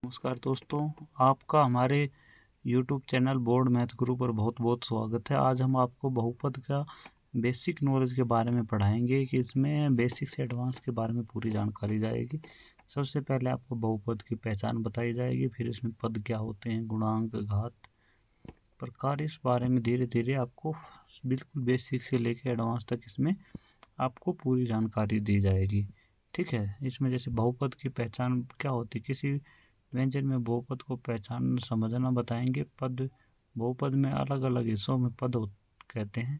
नमस्कार दोस्तों, आपका हमारे YouTube चैनल बोर्ड मैथ गुरु पर बहुत बहुत स्वागत है। आज हम आपको बहुपद का बेसिक नॉलेज के बारे में पढ़ाएंगे कि इसमें बेसिक से एडवांस के बारे में पूरी जानकारी जाएगी। सबसे पहले आपको बहुपद की पहचान बताई जाएगी, फिर इसमें पद क्या होते हैं, गुणांक, घात, प्रकार, इस बारे में धीरे धीरे आपको बिल्कुल बेसिक से लेकर एडवांस तक इसमें आपको पूरी जानकारी दी जाएगी। ठीक है, इसमें जैसे बहुपद की पहचान क्या होती है, किसी व्यंजन में बहुपद को पहचान समझना बताएंगे। पद, बहुपद में अलग अलग हिस्सों में पद कहते हैं।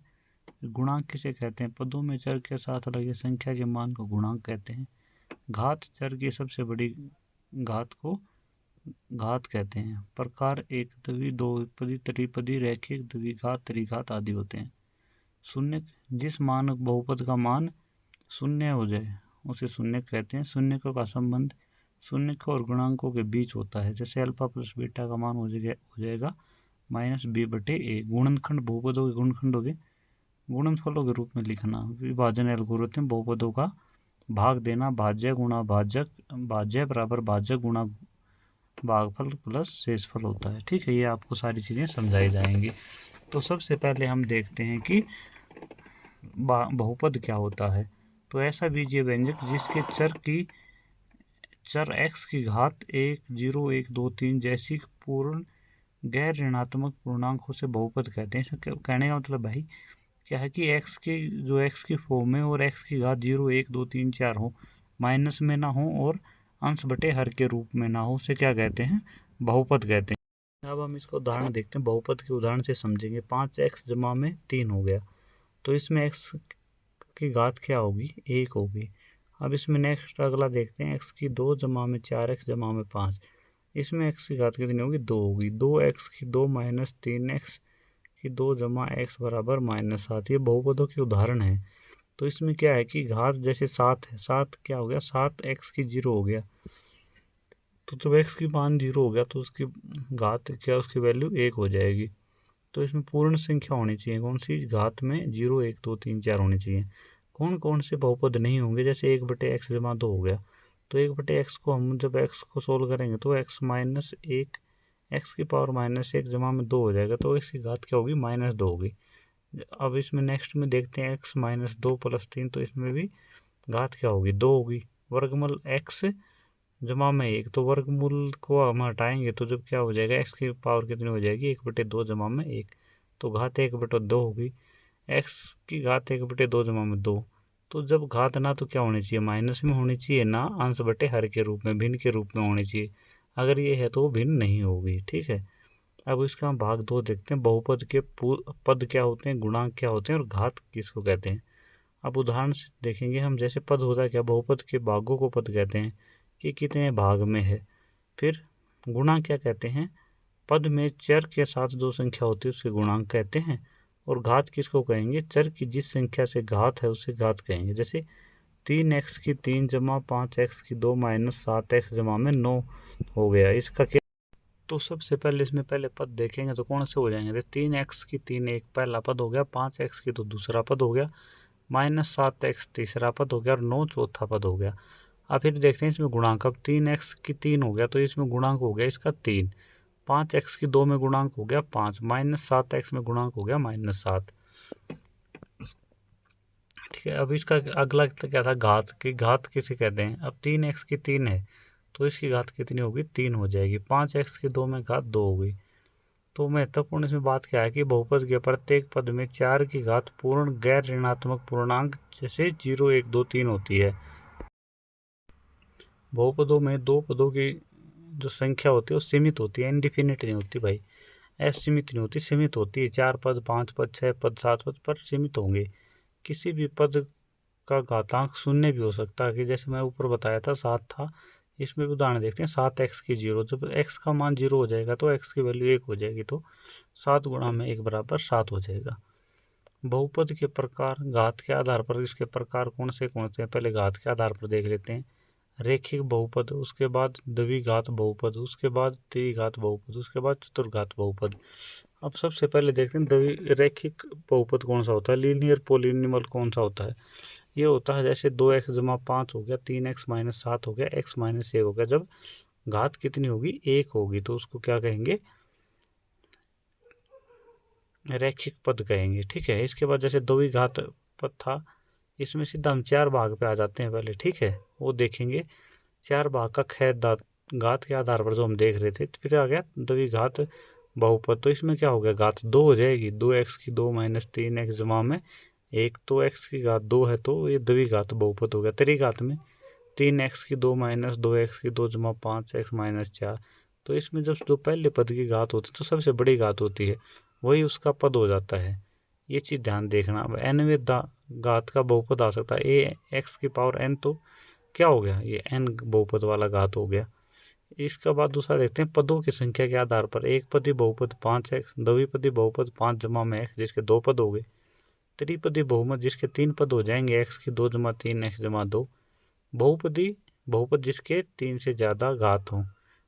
गुणांक किसे कहते हैं, पदों में चर के साथ लगे संख्या के मान को गुणांक कहते हैं। घात, चर की सबसे बड़ी घात को घात कहते हैं। प्रकार एक द्वि, बहुपदी, त्रिपदी, रैखिक, द्विघात, त्रिघात आदि होते हैं। शून्य, जिस मान बहुपद का मान शून्य हो जाए उसे शून्य कहते हैं। शून्यकों का संबंध शून्यकों और गुणांकों के बीच होता है। जैसे अल्फा प्लस बीटा का मान हो जाएगा -b/a। गुणनखंड, बहुपदों के गुणनखंड हो गए गुणनफलों के रूप में लिखना। विभाजन एल्गोरिथम, बहुपदों का भाग देना, भाज्य गुणा भाजक, भाज्य बराबर भाजक गुणा भागफल प्लस शेषफल होता है। ठीक है, ये आपको सारी चीज़ें समझाई जाएंगी। तो सबसे पहले हम देखते हैं कि बहुपद क्या होता है। तो ऐसा बीजीय व्यंजक जिसके चर x की घात 1, 0, 1, 2, 3 जैसी पूर्ण गैर ऋणात्मक पूर्णांकों से बहुपद कहते हैं। कहने का मतलब भाई क्या है कि x की फॉर्म में और x की घात 0, 1, 2, 3, 4 हो, माइनस में ना हो और अंश बटे हर के रूप में ना हो, उसे क्या कहते हैं, बहुपद कहते हैं। अब हम इसका उदाहरण देखते हैं। बहुपद के उदाहरण से समझेंगे। 5x जमा में 3 हो गया, तो इसमें x की घात क्या होगी, 1 होगी। अब इसमें नेक्स्ट अगला देखते हैं। x की 2 जमा में 4x जमा में 5, इसमें x की घात कितनी होगी, 2 होगी। 2x की 2 माइनस 3x की 2 जमा x बराबर -7। ये बहुपदों के उदाहरण है। तो इसमें क्या है कि घात जैसे 7 है, 7 क्या हो गया, 7x की 0 हो गया। तो जब x की मान 0 हो गया तो उसकी घात क्या, उसकी वैल्यू 1 हो जाएगी। तो इसमें पूर्ण संख्या होनी चाहिए, कौन सी, घात में 0, 1, 2, 3, 4 होनी चाहिए। कौन कौन से बहुपद नहीं होंगे, जैसे 1/x जमा 2 हो गया, तो 1/x को हम जब x को सोल्व करेंगे तो x माइनस 1, x की पावर -1 जमा में 2 हो जाएगा, तो x की घात क्या होगी, -2 होगी। अब इसमें नेक्स्ट में देखते हैं x -2 + 3, तो इसमें भी घात क्या होगी, 2 होगी। वर्गमूल x जमा में 1, तो वर्गमूल को हम हटाएंगे तो जब क्या हो जाएगा, x की पावर कितनी हो जाएगी, 1/2 जमा में 1, तो घात 1/2 होगी। x की घात 1/2 जमा में 2, तो जब घात ना तो क्या होनी चाहिए, माइनस में होनी चाहिए, ना अंश बटे हर के रूप में, भिन्न के रूप में होनी चाहिए। अगर ये है तो वो भिन्न नहीं होगी। ठीक है, अब इसका हम भाग 2 देखते हैं। बहुपद के पद क्या होते हैं, गुणांक क्या होते हैं और घात किसको कहते हैं। अब उदाहरण से देखेंगे हम। जैसे पद होता है क्या, बहुपद के भागों को पद कहते हैं कि कितने भाग में है। फिर गुणांक क्या कहते हैं, पद में चर के साथ जो संख्या होती है उसके गुणांक कहते हैं। और घात किसको कहेंगे, चर की जिस संख्या से घात है उसे घात कहेंगे। जैसे 3x की 3 जमा 5x की 2 माइनस 7x जमा में 9 हो गया, इसका क्या। तो सबसे पहले इसमें पहले पद देखेंगे तो कौन से हो जाएंगे, तो 3x की 3 एक पहला पद हो गया, 5x की 2 दूसरा पद हो गया, -7x तीसरा पद हो गया और 9 चौथा पद हो गया। अब फिर देखते हैं इसमें गुणांक। अब 3x की 3 हो गया तो इसमें गुणांक हो गया इसका 3, 5x की 2 में गुणांक हो गया 5, -7x में गुणांक हो गया -7। ठीक है, अब इसका अगला क्या था, घात की। घात किसे कहते हैं, अब 3x की 3 है तो इसकी घात कितनी होगी, 3 हो जाएगी। 5x की 2 में घात 2 होगी। तो महत्वपूर्ण इसमें बात क्या है कि बहुपद के प्रत्येक पद में 4 की घात पूर्ण गैर ऋणात्मक पूर्णांक जैसे 0, 1, 2, 3 होती है। बहुपदों में दो पदों की जो संख्या होती है वो सीमित होती है, इनडिफिनिट नहीं होती भाई, असीमित नहीं होती, सीमित होती है। 4 पद, 5 पद, 6 पद, 7 पद पर सीमित होंगे। किसी भी पद का घातांक शून्य भी हो सकता है, कि जैसे मैं ऊपर बताया था 7 था, इसमें भी उदाहरण देखते हैं। 7x की 0, जब x का मान 0 हो जाएगा तो x की वैल्यू 1 हो जाएगी, तो 7 गुणा में 1 बराबर 7 हो जाएगा। बहुपद के प्रकार, घात के आधार पर इसके प्रकार कौन से हैं, पहले घात के आधार पर देख लेते हैं। रैखिक बहुपद, उसके बाद द्विघात बहुपद, उसके बाद त्रिघात बहुपद, उसके बाद चतुर्घात बहुपद। अब सबसे पहले देखते हैं रैखिक बहुपद कौन सा होता है। लीनियर पॉलिनॉमियल कौन सा होता है, ये होता है जैसे 2x जमा 5 हो गया, 3x -7 हो गया, x -1 हो गया। जब घात कितनी होगी, 1 होगी, तो उसको क्या कहेंगे, रैखिक पद कहेंगे। ठीक है। इसके बाद जैसे द्विघात पद था, इसमें सीधा हम 4 भाग पे आ जाते हैं पहले। ठीक है, वो देखेंगे 4 भाग का खेद घात के आधार पर जो हम देख रहे थे। तो फिर आ गया द्विघात बहुपद, तो इसमें क्या हो गया, घात 2 हो जाएगी, 2x की 2 माइनस 3x जमा में 1, तो x की घात 2 है, तो ये द्विघात बहुपद हो गया। त्रिघात में 3x की 2 माइनस 2x की 2 जमा 5x माइनस 4, तो इसमें जब जो पहले पद की घात होती है तो सबसे बड़ी घात होती है, वही उसका पद हो जाता है। ये चीज़ ध्यान देखना। अब nवें घात का बहुपद आ सकता है ए एक्स की पावर n, तो क्या हो गया, ये n बहुपद वाला घात हो गया। इसका बाद दूसरा देखते हैं पदों की संख्या के आधार पर। एक पदी बहुपद 5x, द्विपदी बहुपद 5 जमा में x जिसके 2 पद हो गए, त्रिपदी बहुपद जिसके 3 पद हो जाएंगे x की 2 जमा 3x जमा 2, बहुपदी बहुपद जिसके 3 से ज़्यादा घात हों,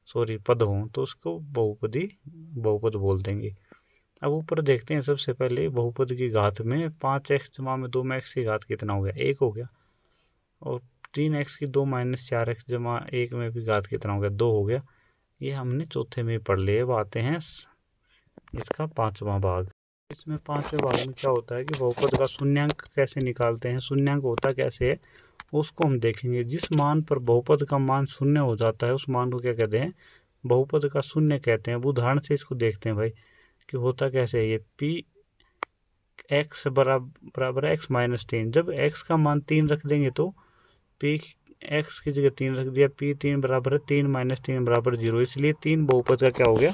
सॉरी पद हों, तो उसको बहुपदी बहुपद बोल देंगे। अब ऊपर देखते हैं, सबसे पहले बहुपद की घात में 5x जमा में 2 में x की घात कितना हो गया, 1 हो गया, और 3x की 2 माइनस 4x जमा 1 में भी घात कितना हो गया, 2 हो गया। ये हमने चौथे में पढ़ लिए। अब आते हैं इसका 5वां भाग। इसमें 5वें भाग में क्या होता है कि बहुपद का शून्यांक कैसे निकालते हैं, शून्यांक होता कैसे है उसको हम देखेंगे। जिस मान पर बहुपद का मान शून्य हो जाता है उस मान को क्या कहते हैं, बहुपद का शून्य कहते हैं। अब उदाहरण से इसको देखते हैं भाई कि होता कैसे है। ये पी एक्स बराबर एक्स माइनस 3, जब एक्स का मान 3 रख देंगे तो पी एक्स की जगह 3 रख दिया, पी 3 बराबर है 3 माइनस 3 बराबर 0, इसलिए 3 बहुपद का क्या हो गया,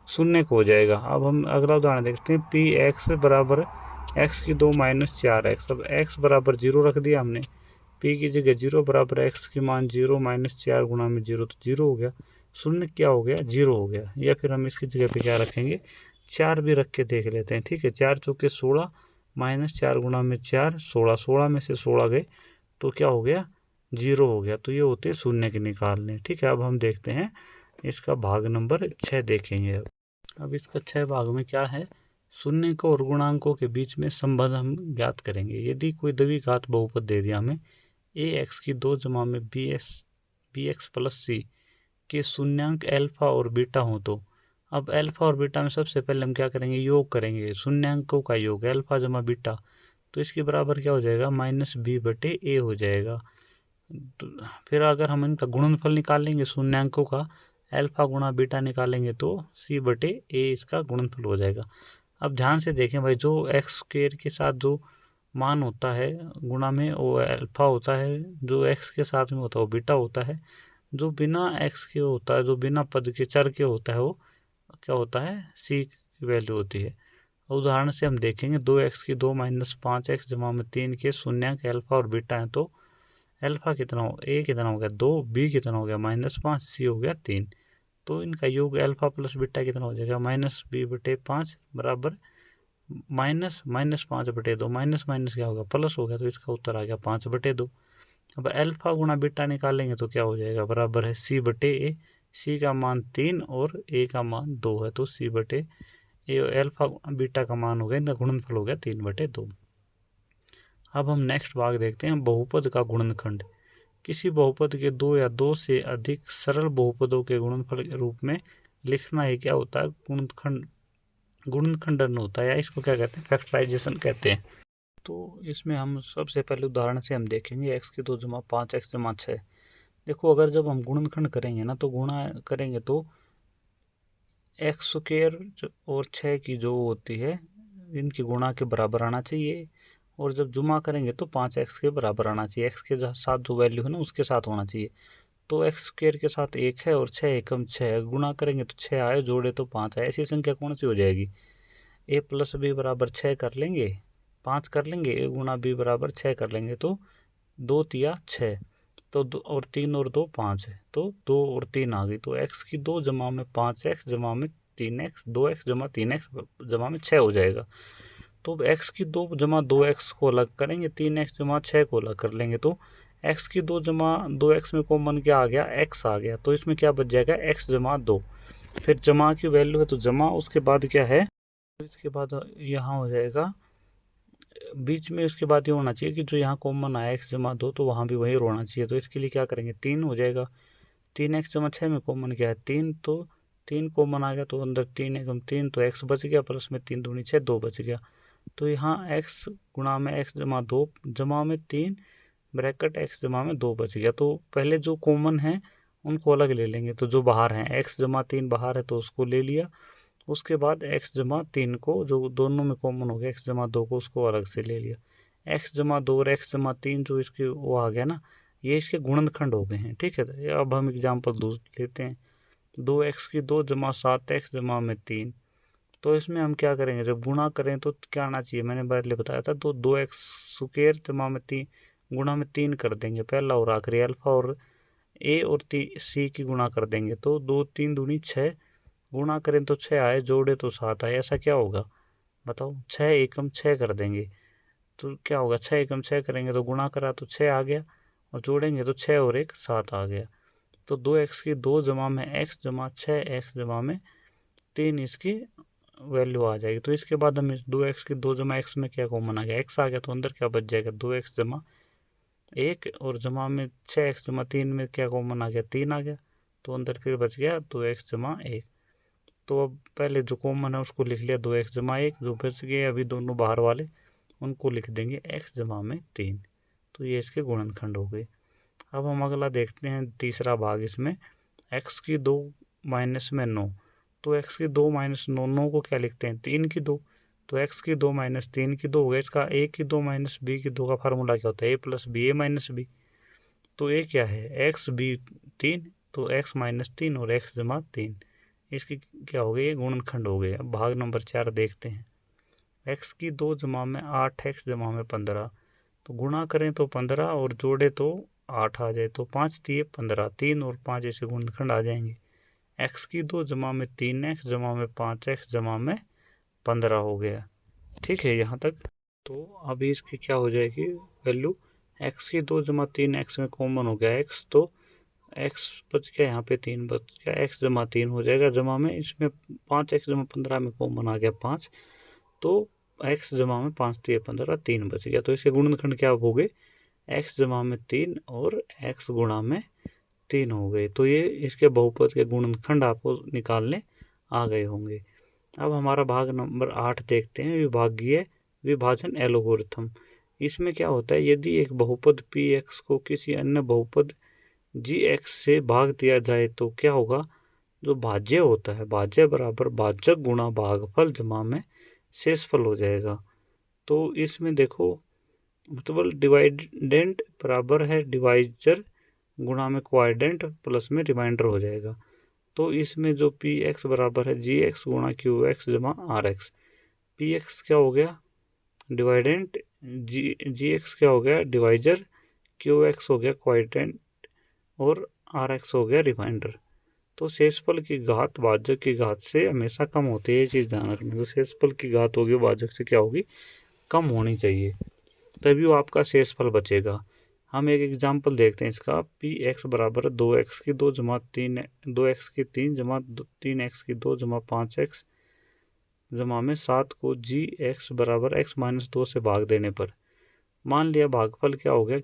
शून्य को हो जाएगा। अब हम अगला उदाहरण देखते हैं, पी एक्स बराबर एक्स की 2 माइनस 4x। अब एक्स बराबर 0 रख दिया हमने, पी की जगह 0 बराबर एक्स की मान 0 माइनस 4 गुणा में 0, तो 0 हो गया, शून्य क्या हो गया, 0 हो गया। या फिर हम इसकी जगह पे क्या रखेंगे, 4 भी रख के देख लेते हैं। ठीक है, 4 चौके 16 माइनस 4 गुणा में 4, 16, 16 में से 16 गए तो क्या हो गया, 0 हो गया। तो ये होते शून्य के निकालने। ठीक है, अब हम देखते हैं इसका भाग नंबर 6 देखेंगे। अब इसका 6 भाग में क्या है, शून्य को और गुणांकों के बीच में संबंध हम ज्ञात करेंगे। यदि कोई द्विघात बहुपद दे दिया हमें ए एक्स की 2 जमा में बी एक्स प्लस सी के शून्यांक अल्फा और बीटा हो, तो अब अल्फा और बीटा में सबसे पहले हम क्या करेंगे, योग करेंगे, शून्यांकों का योग अल्फा जमा बीटा, तो इसके बराबर क्या हो जाएगा, माइनस बी बटे ए हो जाएगा। तो फिर अगर हम इनका गुणनफल निकालेंगे शून्यांकों का, अल्फा गुणा बीटा निकालेंगे तो सी बटे ए इसका गुणनफल हो जाएगा। अब ध्यान से देखें भाई, जो एक्स स्क्वेयर के साथ जो मान होता है गुणा में वो अल्फा होता है, जो एक्स के साथ में होता है वो बीटा होता है, जो बिना एक्स के होता है, जो बिना पद के चर के होता है वो क्या होता है, सी की वैल्यू होती है। उदाहरण से हम देखेंगे 2x की 2 माइनस 5x जमा में 3 के शून्यांक अल्फा और बीटा है, तो अल्फा कितना हो, ए कितना हो गया 2, बी कितना हो गया -5, सी हो गया 3, तो इनका योग अल्फा प्लस बीटा कितना हो जाएगा, माइनस बी बटे 5 बराबर माइनस 5 बटे 2, माइनस माइनस क्या होगा, प्लस हो गया, तो इसका उत्तर आ गया 5 बटे 2। अब अल्फा गुणा बीटा निकालेंगे तो क्या हो जाएगा, बराबर है सी बटे ए, सी का मान 3 और ए का मान 2 है, तो सी बटे ए अल्फा बीटा का मान हो गया, इनका गुणनफल हो गया 3 बटे 2। अब हम नेक्स्ट भाग देखते हैं, बहुपद का गुणनखंड। किसी बहुपद के 2 या 2 से अधिक सरल बहुपदों के गुणनफल के रूप में लिखना ही क्या होता है, गुणनखंडन होता है, या इसको क्या कहते हैं, फैक्टराइजेशन कहते हैं। तो इसमें हम सबसे पहले उदाहरण से हम देखेंगे x की 2 जमा 5x जमा 6। देखो अगर जब हम गुणनखंड करेंगे ना, तो गुणा करेंगे तो एक्स स्क्वेयर और 6 की जो होती है इनकी गुणा के बराबर आना चाहिए, और जब जुमा करेंगे तो 5x के बराबर आना चाहिए, x के साथ जो वैल्यू है ना उसके साथ होना चाहिए। तो एक्स स्क्वेयर के साथ 1 है और 6 एकम 6, गुणा करेंगे तो 6 आए, जोड़े तो 5 आए, ऐसी संख्या कौन सी हो जाएगी, ए प्लस बी बराबर 6 कर लेंगे, 5 कर लेंगे, ए गुणा बी बराबर 6 कर लेंगे, तो 2 तिया 6, तो 2 और 3 और 2 5 है, तो 2 और 3 आ गई। तो x की 2 जमा में 5x जमा में 3x, 2x जमा 3x जमा में 6 हो जाएगा। तो x की 2 जमा 2x को अलग करेंगे, 3x जमा 6 को अलग कर लेंगे, तो x की 2 जमा 2x में कॉमन क्या आ गया, x आ गया, तो इसमें क्या बच जाएगा, x जमा 2, फिर जमा की वैल्यू है तो जमा, उसके बाद क्या है, इसके बाद यहाँ हो जाएगा बीच में, उसके बाद ये होना चाहिए कि जो यहाँ कॉमन आया x जमा 2, तो वहाँ भी वही होना चाहिए, तो इसके लिए क्या करेंगे, 3 हो जाएगा, 3x जमा 6 में कॉमन क्या है 3, तो 3 कॉमन आ गया, तो अंदर 3 एकम 3, तो x बच गया, प्लस में 3 दूनी 6, 2 बच गया। तो यहाँ x गुणा में x जमा 2 जमा में 3 ब्रैकेट x जमा में 2 बच गया। तो पहले जो कॉमन है उनको अलग ले लेंगे, तो जो बाहर हैं x जमा 3 बाहर है तो उसको ले लिया, उसके बाद x जमा 3 को जो दोनों में कॉमन हो गया x जमा 2 को उसको अलग से ले लिया। x जमा 2 और x जमा 3 जो इसके वो आ गया ना, ये इसके गुणनखंड हो गए हैं। ठीक है, अब हम एग्जाम्पल लेते हैं 2x की 2 जमा 7x जमा में 3। तो इसमें हम क्या करेंगे, जब गुणा करें तो क्या आना चाहिए, मैंने पहले बताया था, तो 2x स्क्वायर जमा में 3 गुणा में 3 कर देंगे पहला और आखिरी, अल्फा और ए और सी की गुणा कर देंगे, तो 2 3 दूनी 6, गुणा करें तो 6 आए, जोड़े तो 7 आए, ऐसा क्या होगा बताओ। 6 एकम 6 कर देंगे तो क्या होगा, 6 एकम 6 करेंगे तो गुणा करा तो 6 आ गया, और जोड़ेंगे तो 6 और 1 7 आ गया। तो 2x की 2 जमा में x जमा 6x जमा में 3 इसकी वैल्यू आ जाएगी। तो इसके बाद हम 2x की 2 जमा x में क्या कॉमन आ गया, x आ गया, तो अंदर क्या बच जाएगा 2x जमा 1, और जमा में 6x जमा 3 में क्या कॉमन आ गया 3 आ गया, तो अंदर फिर बच गया 2x जमा 1। तो अब पहले जो कॉमन है उसको लिख लिया 2x जमा 1, जो बच गए अभी दोनों बाहर वाले उनको लिख देंगे x जमा में 3। तो ये इसके गुणनखंड हो गए। अब हम अगला देखते हैं तीसरा भाग इसमें, x की 2 माइनस में 9। तो x की 2 माइनस 9, 9 को क्या लिखते हैं 3 की 2, तो x की 2 माइनस 3 की 2 हो गया। इसका a की 2 माइनस b की 2 का फार्मूला क्या होता है, a plus B, a minus B. तो a क्या है x b 3, तो x माइनस 3 और x जमा 3, इसकी क्या हो गई, ये गुणनखंड हो गए। अब भाग नंबर 4 देखते हैं, x की 2 जमा में 8x जमा में 15। तो गुणा करें तो 15 और जोड़े तो 8 आ जाए, तो 5 दिए 15, 3 और 5 ऐसे गुणनखंड आ जाएंगे। x की 2 जमा में 3x जमा में 5x जमा में 15 हो गया। ठीक है यहाँ तक। तो अभी इसकी क्या हो जाएगी वैल्यू, x की 2 जमा 3x में कॉमन हो गया x, तो x बच गया, यहाँ पे 3 बच गया, x जमा 3 हो जाएगा, जमा में इसमें 5x जमा 15 में कॉमन आ गया 5, तो x जमा में 5 दिए 15, 3 बच गया। तो इसके गुणनखंड क्या हो गए, x जमा में 3 और x गुणा में 3 हो गए। तो ये इसके बहुपद के गुणनखंड आपको निकालने आ गए होंगे। अब हमारा भाग नंबर 8 देखते हैं, विभागीय विभाजन एल्गोरिथम। इसमें क्या होता है, यदि एक बहुपद px को किसी अन्य बहुपद gx से भाग दिया जाए तो क्या होगा, जो भाज्य होता है, भाज्य बराबर भाजक गुणा भागफल जमा में शेषफल हो जाएगा। तो इसमें देखो, मतलब डिवाइडेंट बराबर है डिवाइजर गुणा में क्वाड्रेंट प्लस में रिमाइंडर हो जाएगा। तो इसमें जो पी एक्स बराबर है जी एक्स गुणा क्यू एक्स जमा आर एक्स, पी एक्स क्या हो गया डिवाइडेंट, जी एक्स क्या हो गया डिवाइजर, क्यू एक्स हो गया क्वाड्रेंट और आर एक्स हो गया रिमाइंडर। तो शेषफल की घात भाजक की घात से हमेशा कम होती है, ये चीज़ ध्यान रखना। तो शेषफल की घात होगी भाजक से क्या होगी, कम होनी चाहिए, तभी वो आपका शेषफल बचेगा। हम एक एग्जाम्पल देखते हैं इसका, पी एक्स बराबर है 2x की 2 जमा 3, 2x की 3 जमा 3x की 2 जमा 5x जमा में 7 को जी एक्स बराबर x माइनस 2 से भाग देने पर मान लिया भागफल क्या हो गया,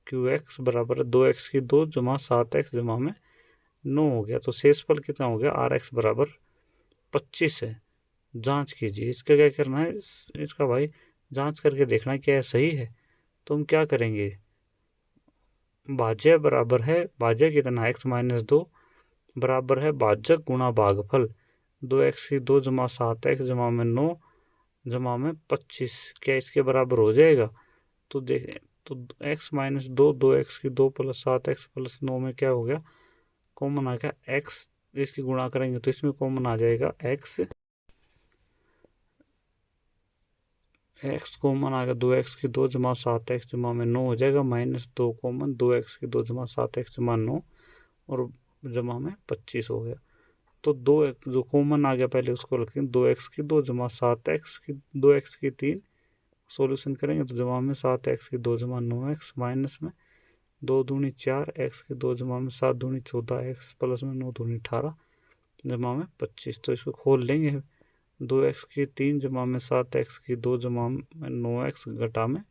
क्यू एक्स बराबर है 2x की 2 जमा 7x जमा में 9 हो गया। तो शेषफल कितना हो गया, आर एक्स बराबर 25 है। जांच कीजिए, इसका क्या करना है, इसका भाई जांच करके देखना क्या है सही है। तो हम क्या करेंगे, भाज्य बराबर है, भाज्य कितना x माइनस 2 बराबर है भाजक गुणा भागफल, 2x की 2 जमा 7x जमा में 9 जमा में 25, क्या इसके बराबर हो जाएगा। तो देखें, तो x माइनस 2, 2x की 2 प्लस 7x प्लस 9 में क्या हो गया, कॉमन आ गया x, इसकी गुणा करेंगे तो इसमें कॉमन आ जाएगा x कॉमन आ गया, 2x की 2 जमा 7x जमा में 9 हो जाएगा, माइनस 2 कॉमन, 2x की 2 जमा 7x जमा 9 और जमा में 25 हो गया। तो 2x जो कॉमन आ गया पहले उसको रखते हैं, 2x की 2 जमा 7x की 2x की 3 सॉल्यूशन करेंगे तो जमा में 7x की 2 जमा 9x माइनस में 2 दूनी 4 x की 2 जमा में 7 दूनी 14 x प्लस में 9 दूनी 18 जमा में 25। तो इसको खोल लेंगे, 2x की 3 जमा में 7x की 2 जमा में 9x घटा में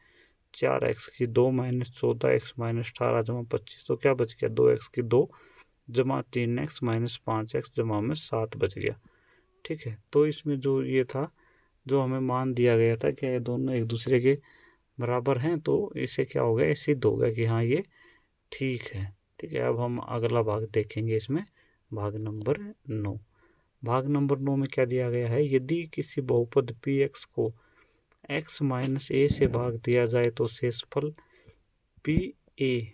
4x की 2 माइनस 14x माइनस 18 जमा 25। तो क्या बच गया, 2x की 2 जमा 3x माइनस 5x जमा में 7 बच गया। ठीक है, तो इसमें जो ये था, जो हमें मान दिया गया था कि ये दोनों एक दूसरे के बराबर हैं, तो इससे क्या हो गया, ये सिद्ध हो गया कि हाँ ये ठीक है। ठीक है, अब हम अगला भाग देखेंगे इसमें, भाग नंबर 9। भाग नंबर 9 में क्या दिया गया है, यदि किसी बहुपद px को x माइनस ए से भाग दिया जाए तो शेषफल पी ए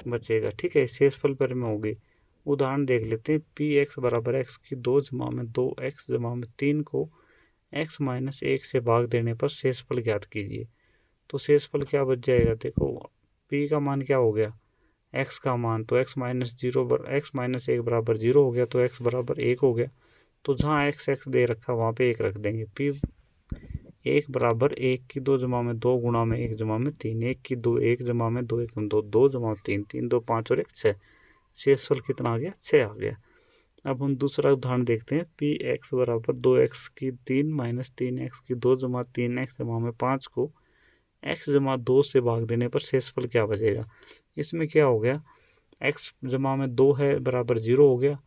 बचेगा। ठीक है, शेषफल पर में होगी। उदाहरण देख लेते हैं, पी एक्स बराबर एक्स की 2 जमा में 2x जमा में 3 को x माइनस 1 से भाग देने पर शेषफल ज्ञात कीजिए। तो शेषफल क्या बच जाएगा, देखो p का मान क्या हो गया, x का मान, तो x माइनस 1 बराबर 0 हो गया, तो x बराबर 1 हो गया। तो जहाँ x दे रखा वहाँ पे 1 रख देंगे। p 1 बराबर 1 की 2 जमा में 2 गुणा में 1 जमा में 3, 1 की 2 1 जमा में 2 1 2 2 जमा में 3 3 2 5 और 1 6। शेषफल कितना आ गया, 6 आ गया। अब हम दूसरा उदाहरण देखते हैं, पी एक्स बराबर 2x की 3 माइनस 3x की 2 जमा 3x जमा में 5 को x जमा 2 से भाग देने पर शेषफल क्या बचेगा। इसमें क्या हो गया, x जमा में 2 है बराबर 0 हो गया,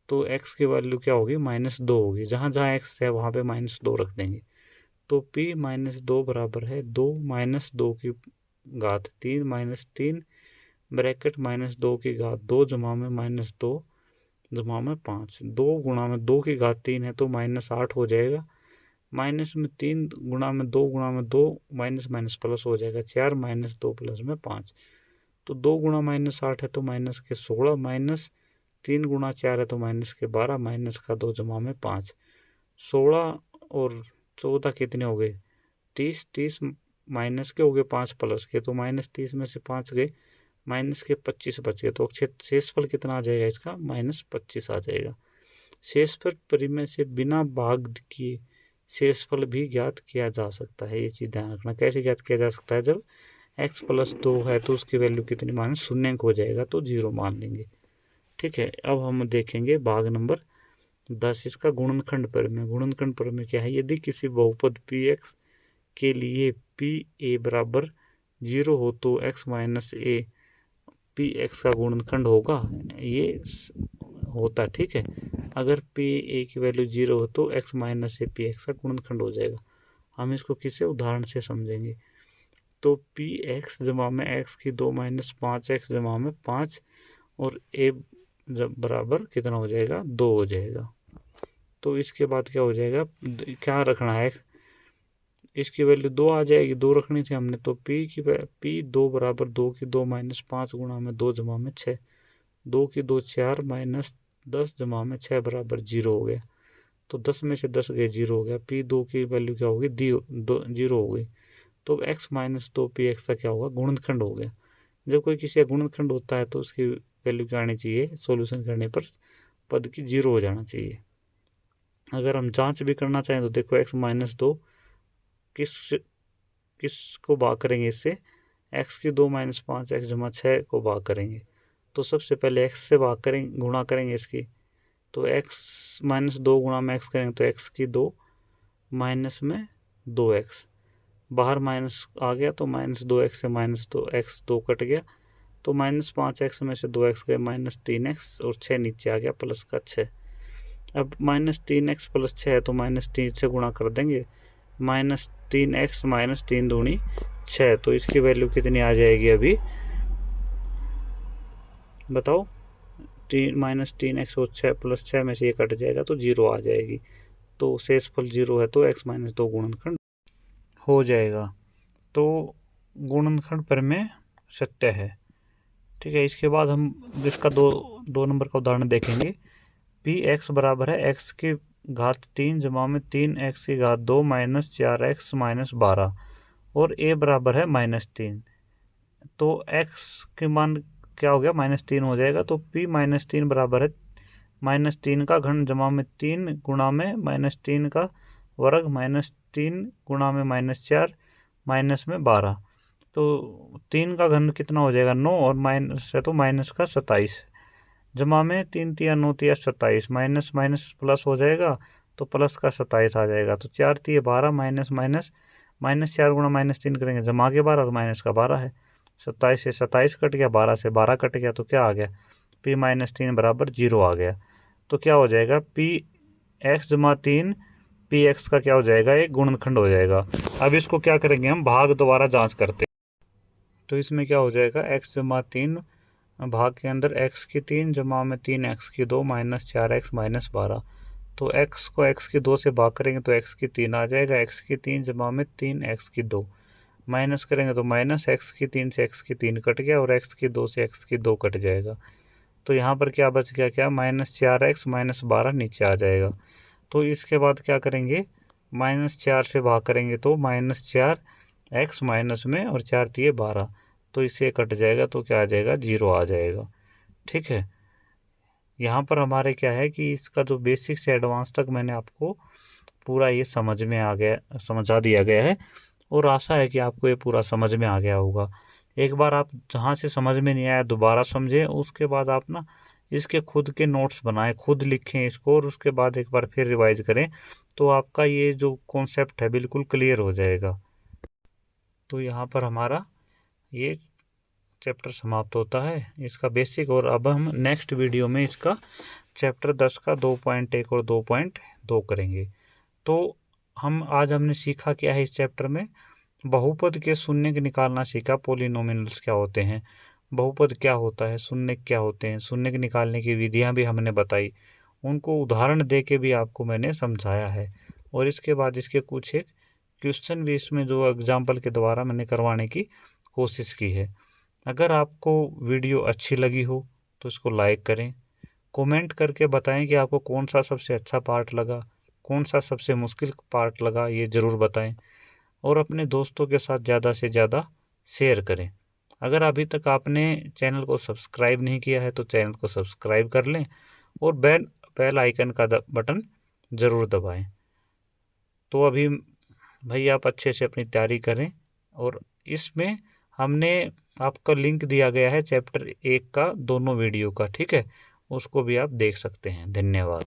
तो x की वैल्यू क्या होगी, -2 होगी। जहाँ जहाँ x है वहाँ पे -2 रख देंगे। तो p -2 बराबर है 2 माइनस 2 की घात 3 माइनस 3 ब्रैकेट -2 की घात 2 जमा में -2 जमा में 5। 2 गुणा में 2 की घात 3 है तो -8 हो जाएगा। माइनस में 3 गुणा में 2 गुणा में 2 माइनस माइनस प्लस हो जाएगा 4 -2 प्लस में 5। तो 2 गुणा -8 है तो माइनस के 16, माइनस 3 गुणा 4 है तो माइनस के 12, माइनस का 2 जमा में 5। 16 और 14 कितने हो गए, 30। 30 माइनस के हो गए 5 प्लस के, तो -30 में से 5 गए, माइनस के 25 बच गए। तो शेषफल कितना आ जाएगा इसका, -25 आ जाएगा। शेषफल परिमेय से बिना भाग किए शेषफल भी ज्ञात किया जा सकता है। ये चीज़ ध्यान रखना। कैसे ज्ञात किया जा सकता है, जब x प्लस 2 है तो उसकी वैल्यू कितनी मान, 0 हो जाएगा तो 0 मान लेंगे। ठीक है, अब हम देखेंगे भाग नंबर 10, इसका गुणनखंड परिमेय। गुणनखंड परिमेय क्या है, यदि किसी बहुपद px के लिए पी ए बराबर 0 हो तो x minus A P x का गुणनखंड होगा, ये होता। ठीक है, अगर पी ए की वैल्यू 0 हो तो x minus A P x का गुणनखंड हो जाएगा। हम इसको किसी उदाहरण से समझेंगे। तो पी एक्स जमा में x की 2 माइनस 5x जमा में 5 और a जब बराबर कितना हो जाएगा, 2 हो जाएगा। तो इसके बाद क्या हो जाएगा, क्या रखना है, इसकी वैल्यू 2 आ जाएगी, 2 रखनी थी हमने। तो पी 2 बराबर 2 की 2 माइनस 5 गुणा में 2 जमा में 6, 2 की 2 4 माइनस 10 जमा में 6 बराबर 0 हो गया। तो 10 में से 10 गए, 0 हो गया। पी 2 की वैल्यू क्या होगी, 0 हो गई। तो x माइनस 2 पी एक्स का क्या होगा, गुणनखंड हो गया। जब कोई किसी का गुणनखंड होता है तो उसकी वैल्यू क्या आनी चाहिए, सोल्यूशन करने पर पद की 0 हो जाना चाहिए। अगर हम जांच भी करना चाहें तो देखो, x माइनस 2 किस को भाग करेंगे, इससे x की 2 माइनस 5x जमा 6 को भाग करेंगे। तो सबसे पहले x से भाग करेंगे, गुणा करेंगे इसकी। तो x माइनस 2 गुणा में x करेंगे तो x की 2 माइनस में 2x, बाहर माइनस आ गया तो -2x से -2x 2 कट गया। तो -5x में से 2x गए, -3x और 6 नीचे आ गया, प्लस का 6। अब -3x प्लस 6 है तो -3 से गुणा कर देंगे, -3x माइनस 3 दूनी 6। तो इसकी वैल्यू कितनी आ जाएगी अभी बताओ, -3x और 6 प्लस 6 में से ये कट जाएगा तो 0 आ जाएगी। तो शेषफल 0 है तो x माइनस 2 गुणनखंड हो जाएगा। तो गुणनखंड परिमेय सत्य है। ठीक है, इसके बाद हम इसका दो नंबर का उदाहरण देखेंगे। पी एक्स बराबर है x की घात 3 जमा में 3x की घात 2 माइनस 4x माइनस 12 और a बराबर है -3। तो x के मान क्या हो गया, -3 हो जाएगा। तो p -3 बराबर है -3 का घन जमा में 3 गुणा में -3 का वर्ग -3 गुणा में -4 माइनस में 12। तो 3 का घन कितना हो जाएगा, 9 और माइनस है तो माइनस का 27 जमा में 3 तिया 9 तिया 27, माइनस माइनस प्लस हो जाएगा तो प्लस का 27 आ जाएगा। तो 4 तिया 12 माइनस माइनस -4 गुणा -3 करेंगे, जमा के 12 और माइनस का 12 है। 27 से 27 कट गया, 12 से 12 कट गया, तो क्या आ गया p माइनस 3 बराबर 0 आ गया। तो क्या हो जाएगा, px-3 px का क्या हो जाएगा, एक गुणनखंड हो जाएगा। अब इसको क्या करेंगे, हम भाग दोबारा जांच करते हैं। तो इसमें क्या हो जाएगा, x-3 भाग के अंदर x की 3 जमा में 3 x की 2 माइनस 4x माइनस 12। तो x को x की 2 से भाग करेंगे तो x की 3 आ जाएगा, x की 3 जमा में 3 x की 2 माइनस करेंगे तो माइनस x की 3 से x की 3 कट गया और x की 2 से x की 2 कट जाएगा। तो यहाँ पर क्या बच गया, क्या माइनस 4x माइनस 12 नीचे आ जाएगा। तो इसके बाद क्या करेंगे, -4 से भाग करेंगे तो -4x माइनस में और 4 दिए 12, तो इसे कट जाएगा तो क्या आ जाएगा, 0 आ जाएगा। ठीक है, यहाँ पर हमारे क्या है कि इसका जो बेसिक से एडवांस तक मैंने आपको पूरा ये समझ में आ गया, समझा दिया गया है और आशा है कि आपको ये पूरा समझ में आ गया होगा। एक बार आप जहाँ से समझ में नहीं आया दोबारा समझें, उसके बाद आप ना इसके खुद के नोट्स बनाएं, खुद लिखें इसको और उसके बाद एक बार फिर रिवाइज करें, तो आपका ये जो कॉन्सेप्ट है बिल्कुल क्लियर हो जाएगा। तो यहाँ पर हमारा ये चैप्टर समाप्त होता है इसका बेसिक, और अब हम नेक्स्ट वीडियो में इसका चैप्टर 10 का 2.1 और 2.2 करेंगे। तो हमने सीखा क्या है इस चैप्टर में, बहुपद के शून्य के निकालना सीखा, पॉलिनोमियल्स क्या होते हैं, बहुपद क्या होता है, शून्य क्या होते हैं, शून्य के निकालने की विधियां भी हमने बताई, उनको उदाहरण दे के भी आपको मैंने समझाया है। और इसके बाद इसके कुछ एक क्वेश्चन भी इसमें जो एग्जाम्पल के द्वारा मैंने करवाने की कोशिश की है। अगर आपको वीडियो अच्छी लगी हो तो इसको लाइक करें, कमेंट करके बताएं कि आपको कौन सा सबसे अच्छा पार्ट लगा, कौन सा सबसे मुश्किल पार्ट लगा, ये ज़रूर बताएं। और अपने दोस्तों के साथ ज़्यादा से ज़्यादा शेयर करें। अगर अभी तक आपने चैनल को सब्सक्राइब नहीं किया है तो चैनल को सब्सक्राइब कर लें और बेल आइकन का बटन ज़रूर दबाएं। तो अभी भाई आप अच्छे से अपनी तैयारी करें, और इसमें हमने आपका लिंक दिया गया है चैप्टर 1 का दोनों वीडियो का, ठीक है, उसको भी आप देख सकते हैं। धन्यवाद।